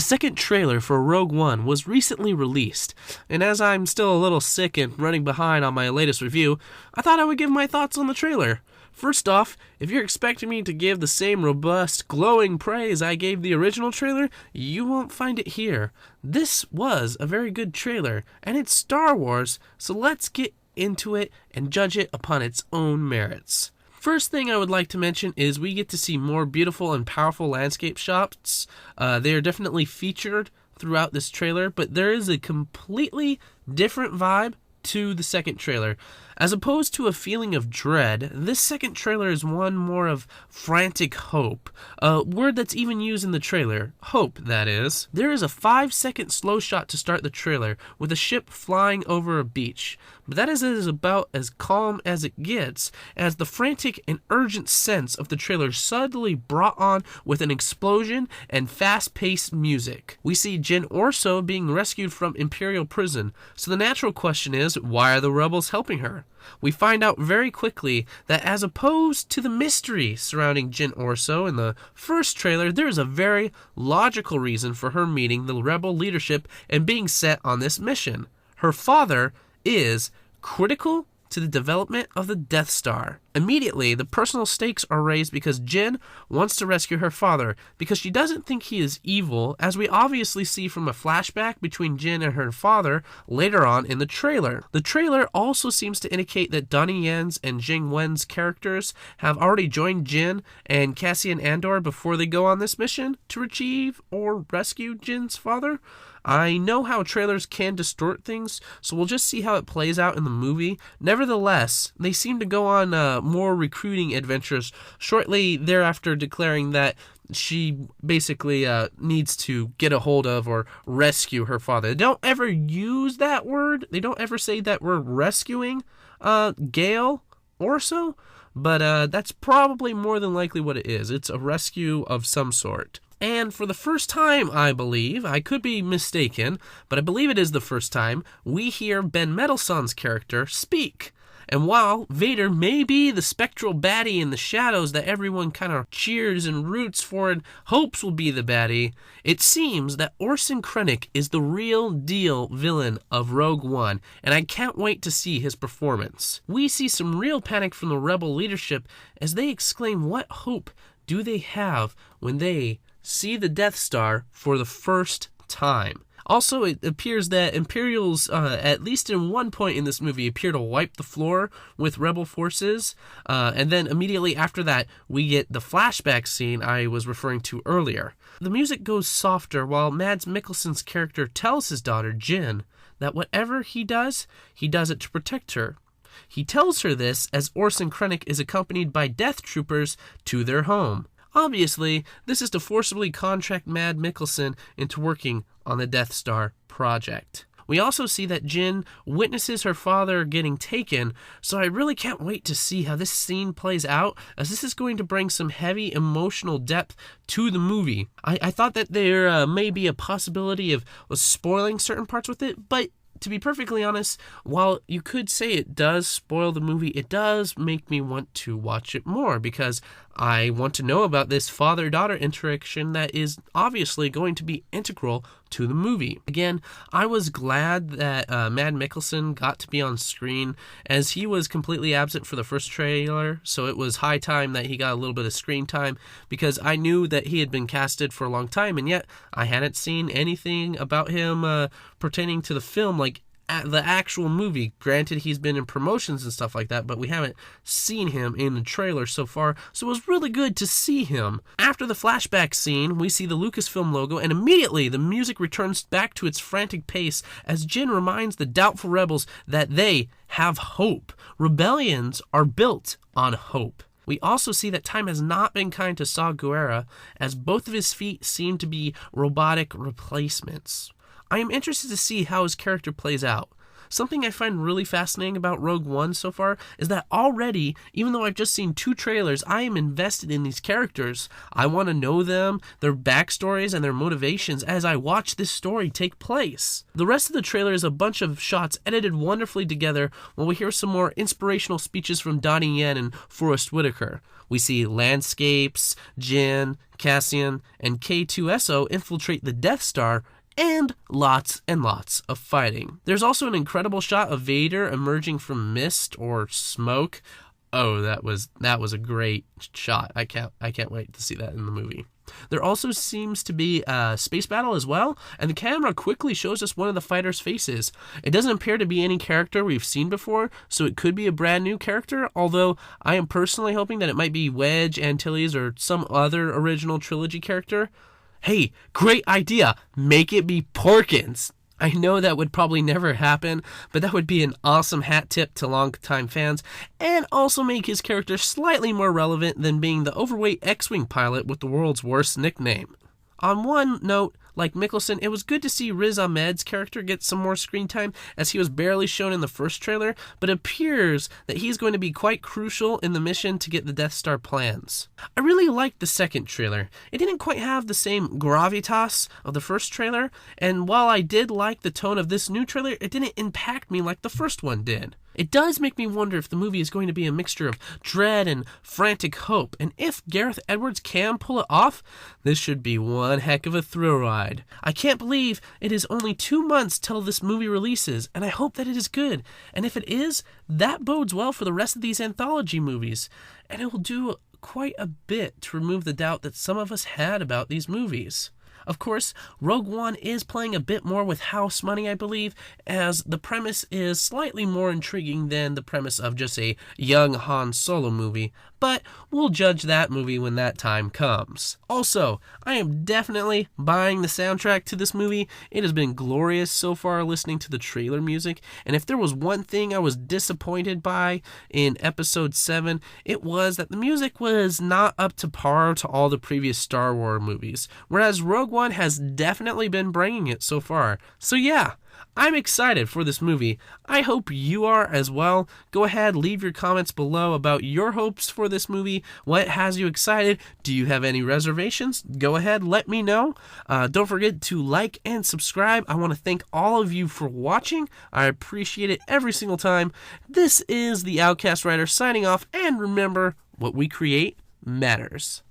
The second trailer for Rogue One was recently released, and as I'm still a little sick and running behind on my latest review, I thought I would give my thoughts on the trailer. First off, if you're expecting me to give the same robust, glowing praise I gave the original trailer, you won't find it here. This was a very good trailer, and it's Star Wars, so let's get into it and judge it upon its own merits. First thing I would like to mention is we get to see more beautiful and powerful landscape shots. They are definitely featured throughout this trailer, but there is a completely different vibe to the second trailer. As opposed to a feeling of dread, this second trailer is one more of frantic hope, a word that's even used in the trailer. Hope, that is. There is a 5-second slow shot to start the trailer, with a ship flying over a beach. But that is about as calm as it gets, as the frantic and urgent sense of the trailer suddenly brought on with an explosion and fast-paced music. We see Jyn Erso being rescued from Imperial prison, so the natural question is, why are the rebels helping her? We find out very quickly that as opposed to the mystery surrounding Jyn Erso in the first trailer, there is a very logical reason for her meeting the rebel leadership and being set on this mission. Her father is critical to the development of the Death Star. Immediately, the personal stakes are raised because Jyn wants to rescue her father because she doesn't think he is evil, as we obviously see from a flashback between Jyn and her father later on in the trailer. The trailer also seems to indicate that Donnie Yen's and Jing Wen's characters have already joined Jyn and Cassian Andor before they go on this mission to retrieve or rescue Jin's father. I know how trailers can distort things, so we'll just see how it plays out in the movie. Nevertheless, they seem to go on more recruiting adventures shortly thereafter, declaring that she basically needs to get a hold of or rescue her father. They don't ever use that word. They don't ever say that we're rescuing Gale Erso, but that's probably more than likely what it is. It's a rescue of some sort. And for the first time, I believe, I could be mistaken, but I believe it is the first time, we hear Ben Mendelsohn's character speak. And while Vader may be the spectral baddie in the shadows that everyone kind of cheers and roots for and hopes will be the baddie, it seems that Orson Krennic is the real deal villain of Rogue One, and I can't wait to see his performance. We see some real panic from the rebel leadership as they exclaim what hope do they have when they see the Death Star for the first time. Also, it appears that Imperials, at least in one point in this movie, appear to wipe the floor with rebel forces, and then immediately after that, we get the flashback scene I was referring to earlier. The music goes softer while Mads Mikkelsen's character tells his daughter, Jyn, that whatever he does it to protect her. He tells her this as Orson Krennic is accompanied by death troopers to their home. Obviously, this is to forcibly contract Mads Mikkelsen into working on the Death Star project. We also see that Jyn witnesses her father getting taken, so I really can't wait to see how this scene plays out, as this is going to bring some heavy emotional depth to the movie. I thought that there may be a possibility of spoiling certain parts with it, but to be perfectly honest, while you could say it does spoil the movie, it does make me want to watch it more because I want to know about this father-daughter interaction that is obviously going to be integral to the movie. Again, I was glad that Mads Mikkelsen got to be on screen as he was completely absent for the first trailer, so it was high time that he got a little bit of screen time because I knew that he had been casted for a long time, and yet I hadn't seen anything about him pertaining to the film, like the actual movie. Granted, he's been in promotions and stuff like that, but we haven't seen him in the trailer so far, so it was really good to see him. After the flashback scene, we see the Lucasfilm logo, and immediately the music returns back to its frantic pace as Jyn reminds the doubtful rebels that they have hope. Rebellions are built on hope. We also see that time has not been kind to Saw Gerrera, as both of his feet seem to be robotic replacements. I am interested to see how his character plays out. Something I find really fascinating about Rogue One so far is that already, even though I've just seen 2 trailers, I am invested in these characters. I want to know them, their backstories, and their motivations as I watch this story take place. The rest of the trailer is a bunch of shots edited wonderfully together while we hear some more inspirational speeches from Donnie Yen and Forrest Whitaker. We see landscapes, Jin, Cassian, and K2SO infiltrate the Death Star, and lots of fighting. There's also an incredible shot of Vader emerging from mist or smoke. Oh, that was a great shot. I can't wait to see that in the movie. There also seems to be a space battle as well, and the camera quickly shows us one of the fighters' faces. It doesn't appear to be any character we've seen before, so it could be a brand new character, although I am personally hoping that it might be Wedge, Antilles, or some other original trilogy character. Hey, great idea! Make it be Porkins! I know that would probably never happen, but that would be an awesome hat tip to longtime fans, and also make his character slightly more relevant than being the overweight X-Wing pilot with the world's worst nickname. On one note, like Mikkelsen, it was good to see Riz Ahmed's character get some more screen time, as he was barely shown in the first trailer, but it appears that he's going to be quite crucial in the mission to get the Death Star plans. I really liked the second trailer. It didn't quite have the same gravitas of the first trailer, and while I did like the tone of this new trailer, it didn't impact me like the first one did. It does make me wonder if the movie is going to be a mixture of dread and frantic hope, and if Gareth Edwards can pull it off, this should be one heck of a thrill ride. I can't believe it is only 2 months till this movie releases, and I hope that it is good, and if it is, that bodes well for the rest of these anthology movies, and it will do quite a bit to remove the doubt that some of us had about these movies. Of course, Rogue One is playing a bit more with house money, I believe, as the premise is slightly more intriguing than the premise of just a young Han Solo movie, but we'll judge that movie when that time comes. Also, I am definitely buying the soundtrack to this movie. It has been glorious so far listening to the trailer music, and if there was one thing I was disappointed by in Episode 7, it was that the music was not up to par to all the previous Star Wars movies, whereas Rogue One has definitely been bringing it so far. So yeah, I'm excited for this movie. I hope you are as well. Go ahead, leave your comments below about your hopes for this movie. What has you excited? Do you have any reservations? Go ahead, let me know. Don't forget to like and subscribe. I want to thank all of you for watching. I appreciate it every single time. This is the OutcastWriter signing off, and remember, what we create matters.